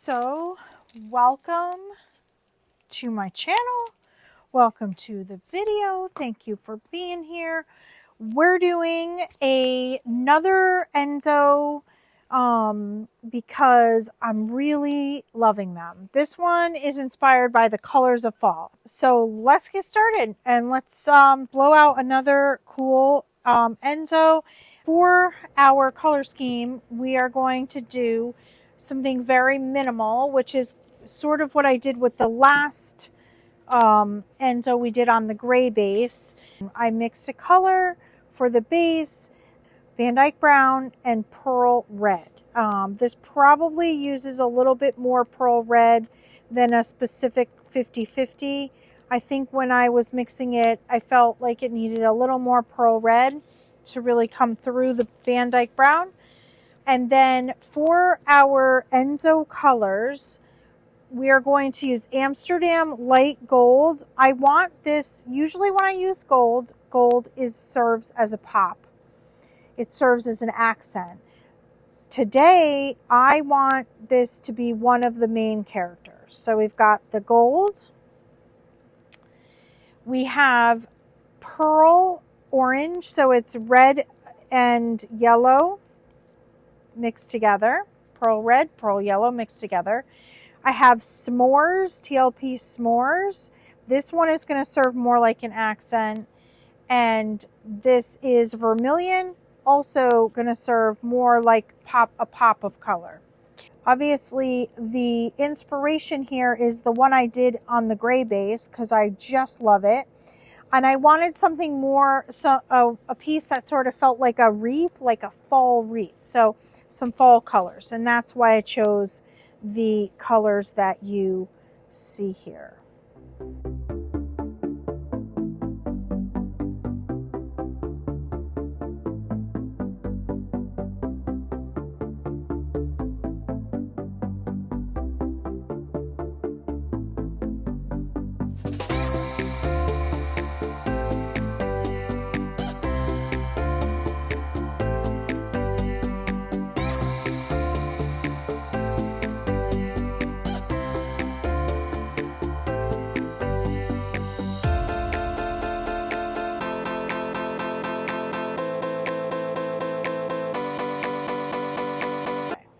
So, welcome to my channel. Welcome to the video. Thank you for being here. We're doing another Enzo because I'm really loving them. This one is inspired by the colors of fall. So let's get started and let's blow out another cool Enzo. For our color scheme, we are going to do something very minimal, which is sort of what I did with the last Enzo we did on the gray base. I mixed a color for the base, Van Dyke Brown and Pearl Red. This probably uses a little bit more Pearl Red than a specific 50-50. I think when I was mixing it, I felt like it needed a little more Pearl Red to really come through the Van Dyke Brown. And then for our Enzo colors, we are going to use Amsterdam Light Gold. I want this, usually when I use gold, serves as a pop. It serves as an accent. Today, I want this to be one of the main characters. So we've got the gold. We have pearl orange, so it's red and yellow mixed together. Pearl red, pearl yellow mixed together. I have s'mores, TLP s'mores. This one is going to serve more like an accent. And this is vermilion, also going to serve more like a pop of color. Obviously, the inspiration here is the one I did on the gray base because I just love it. And I wanted something more, a piece that sort of felt like a wreath, like a fall wreath. So some fall colors. And that's why I chose the colors that you see here.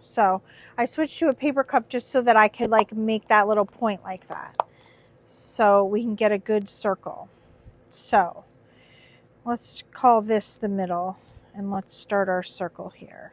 So I switched to a paper cup just so that I could like make that little point like that. So we can get a good circle. So let's call this the middle and let's start our circle here.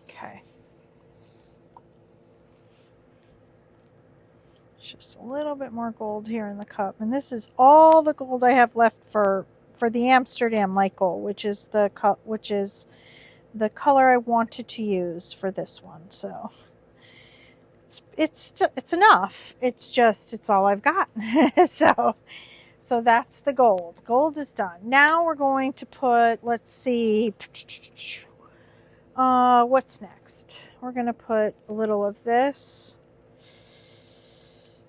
Okay. Just a little bit more gold here in the cup. And this is all the gold I have left for the Amsterdam Light Gold, which is the color I wanted to use for this one. So it's enough. It's all I've got. So that's the gold. Gold is done. Now we're going to put, let's see, what's next? We're going to put a little of this.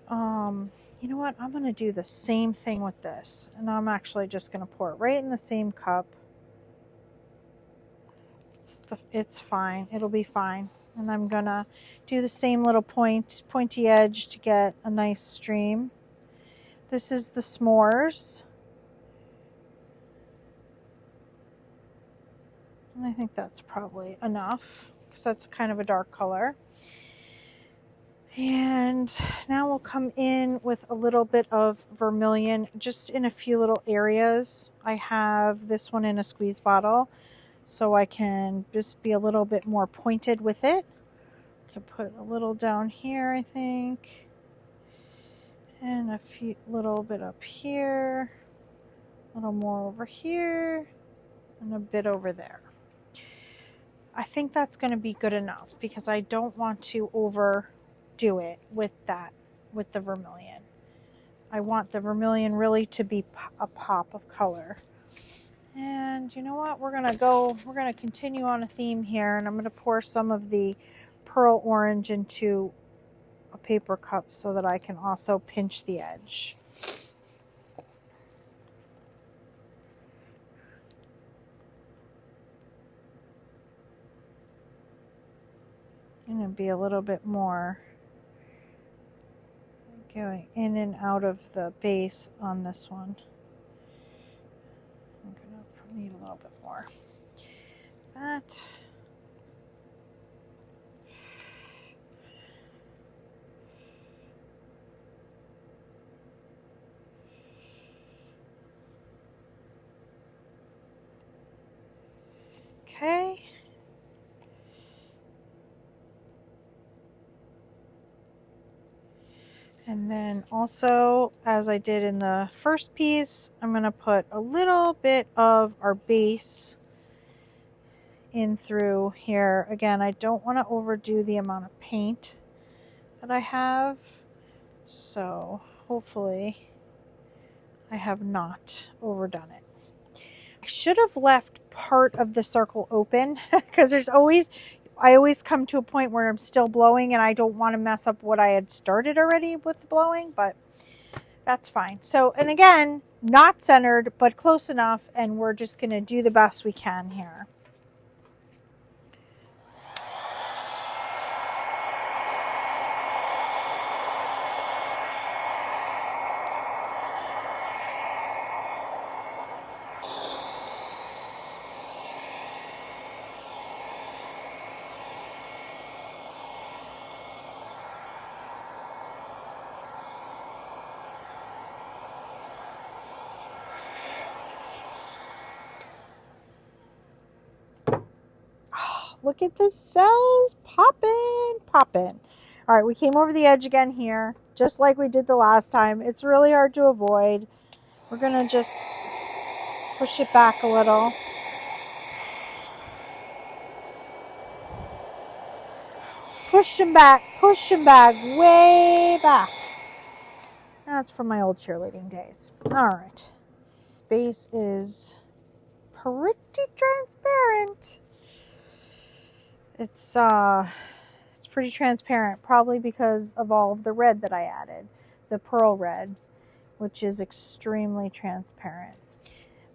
You know what? I'm going to do the same thing with this. And I'm actually just going to pour it right in the same cup. It's fine. It'll be fine. And I'm going to do the same little pointy edge to get a nice stream. This is the s'mores. And I think that's probably enough because that's kind of a dark color. And now we'll come in with a little bit of vermilion just in a few little areas. I have this one in a squeeze bottle so I can just be a little bit more pointed with it. I can put a little down here, I think. And a little bit up here. A little more over here. And a bit over there. I think that's going to be good enough because I don't want to overdo it with the vermilion. I want the vermilion really to be a pop of color. And you know what? We're gonna continue on a theme here, and I'm gonna pour some of the pearl orange into a paper cup so that I can also pinch the edge. I'm gonna be a little bit more going in and out of the base on this one. I'm gonna need a little bit more. That. Okay. And then also, as I did in the first piece, I'm going to put a little bit of our base in through here. Again, I don't want to overdo the amount of paint that I have. So hopefully I have not overdone it. I should have left part of the circle open because I always come to a point where I'm still blowing and I don't want to mess up what I had started already with the blowing, but that's fine. So, and again, not centered, but close enough, and we're just going to do the best we can here. Look at the cells popping. All right, we came over the edge again here, just like we did the last time. It's really hard to avoid. We're going to just push it back a little. Push them back, way back. That's from my old cheerleading days. All right. Base is pretty transparent. It's pretty transparent, probably because of all of the red that I added, the pearl red, which is extremely transparent.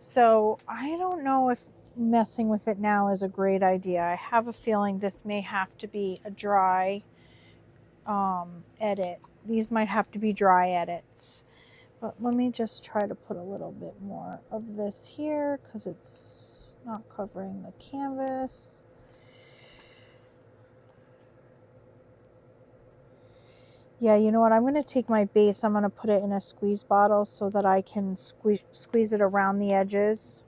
So I don't know if messing with it now is a great idea. I have a feeling this may have to be a dry edit. These might have to be dry edits. But let me just try to put a little bit more of this here because it's not covering the canvas. Yeah, you know what? I'm going to take my base. I'm going to put it in a squeeze bottle so that I can squeeze it around the edges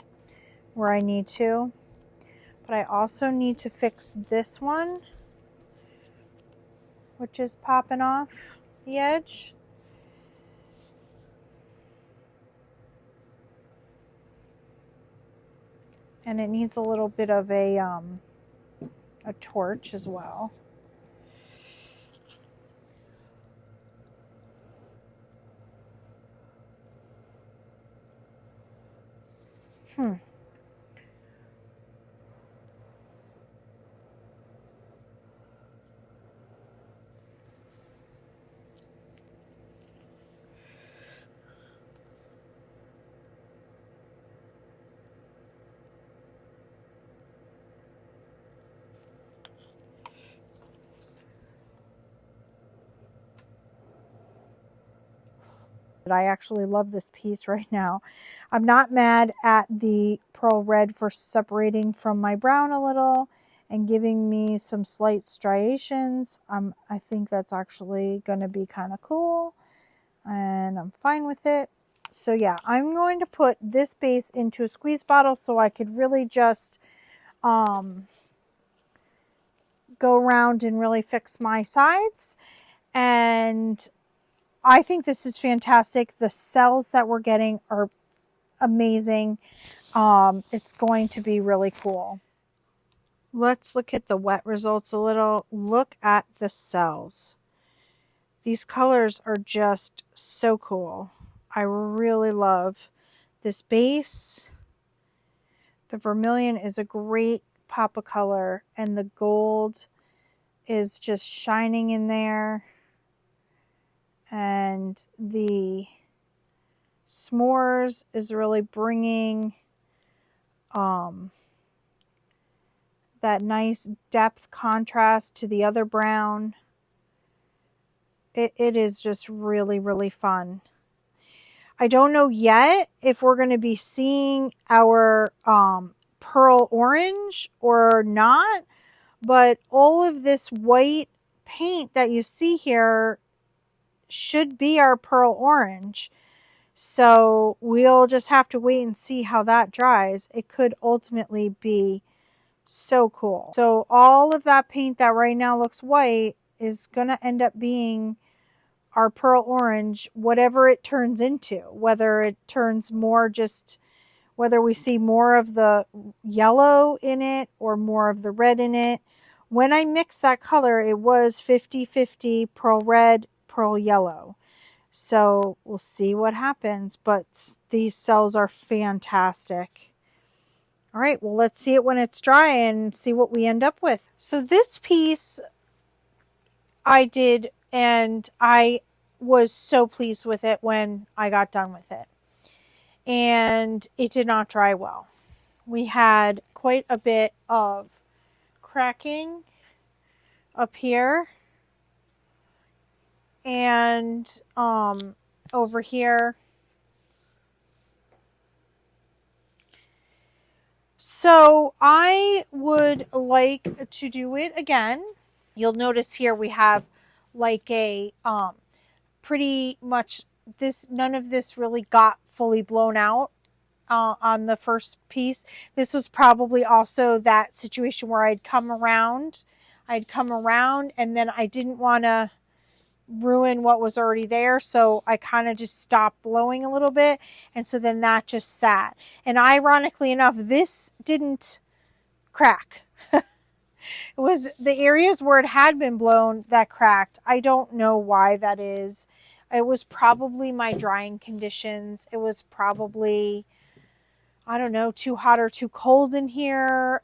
where I need to. But I also need to fix this one, which is popping off the edge. And it needs a little bit of a torch as well. I actually love this piece right now. I'm not mad at the pearl red for separating from my brown a little and giving me some slight striations. I think that's actually going to be kind of cool, and I'm fine with it. So yeah, I'm going to put this base into a squeeze bottle so I could really just go around and really fix my sides. And I think this is fantastic. The cells that we're getting are amazing. It's going to be really cool. Let's look at the wet results a little. Look at the cells. These colors are just so cool. I really love this base. The vermilion is a great pop of color, and the gold is just shining in there. And the s'mores is really bringing that nice depth contrast to the other brown. It is just really, really fun. I don't know yet if we're going to be seeing our pearl orange or not, but all of this white paint that you see here should be our pearl orange. So we'll just have to wait and see how that dries. It could ultimately be so cool. So all of that paint that right now looks white is going to end up being our pearl orange, whatever it turns into, whether it turns more just, whether we see more of the yellow in it or more of the red in it. When I mixed that color, it was 50-50 pearl red, pearl yellow. So we'll see what happens, but these cells are fantastic. All right, well, let's see it when it's dry and see what we end up with. So this piece I did, and I was so pleased with it when I got done with it. And it did not dry well. We had quite a bit of cracking up here and over here. So I would like to do it again. You'll notice here we have like a pretty much this, none of this really got fully blown out on the first piece. This was probably also that situation where I'd come around and then I didn't want to ruin what was already there, so I kind of just stopped blowing a little bit, and so then that just sat. And ironically enough, this didn't crack. It was the areas where it had been blown that cracked. I don't know why that is. It was probably my drying conditions. It was probably, I don't know, too hot or too cold in here.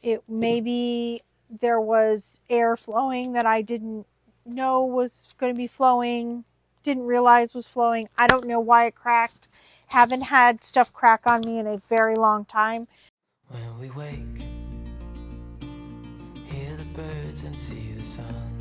It maybe there was air flowing that I didn't know was going to be flowing, didn't realize was flowing. I don't know why it cracked. Haven't had stuff crack on me in a very long time. When we wake, hear the birds and see the sun.